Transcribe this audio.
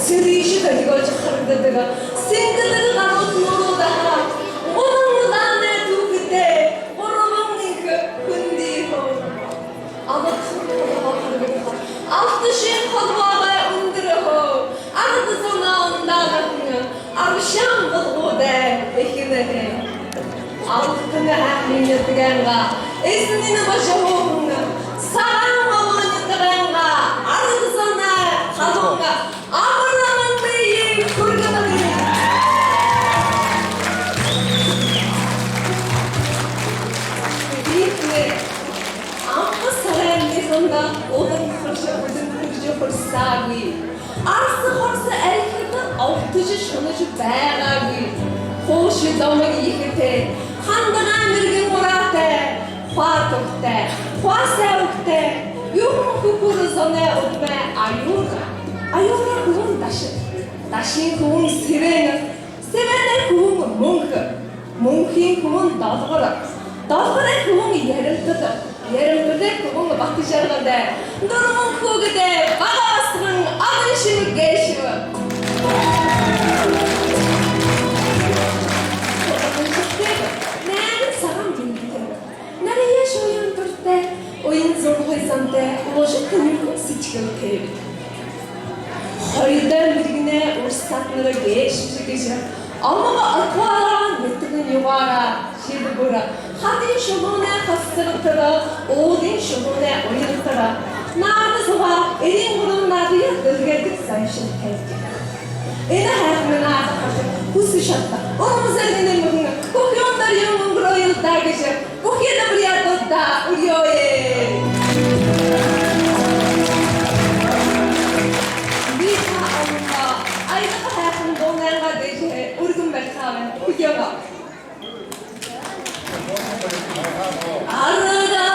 Sırışı i걸 çakırdıdığı, singıdığı kanıt nuru daha. Onun dağına tuğgıde, hormonun yıkı hündi ho. Ama tutmadı bakırgıda, alt dışın kolvağa undırı ho. Ardı zona ondağını, arşan bulgude bekine he. Altını həmini tıqanğa, esnini başı hoğunu, sağan oğunu tıqanğa, ardı zona qalonğa, ağırlamın beyi kurgunu beyi. Deyikli, amma sarayın yıkında oğun kırşı hırsağı. Arsı hırsı erkekten altıcı şunucu bəğağı. Hoşu damı yıkıtı, handına mürgün muratı, hua toktu, hua sevktu, yuhum kukuru zone utme ayura. Ayura kuhun taşı, taşın kuhun siveni, siveni kuhun munkı, munkin kuhun dalgırı, dalgırı kuhun yerimtıdı, yerimtıdı kuhun bakıcırgıdı, durumun kuğudu, bağasının ağışını geçiyor. Nereye şoyun durte, oyun zorluysam de, ulaşık kınırkın sıçkın teybi. Hayırdan birine ursakları geçmişi geçir. Ama akvara, netinin yuvara, şirdi bura. Hadin şubune hastırıktıra, oğudin şubune oyuntıra. Nardı sabah, elin burunlarda yadırgedik sayışın teybi. Ena hayatımın ağzı karşı, bu sıçatta, onun üzerine mümkün. Kukyonlar yılın burayı dağıcı, kukyada buraya dotta, uyuyor. Bir ağımda, ayrıca hayatımın donlarına değişe, urgun bekhaven, kukyaba. Arada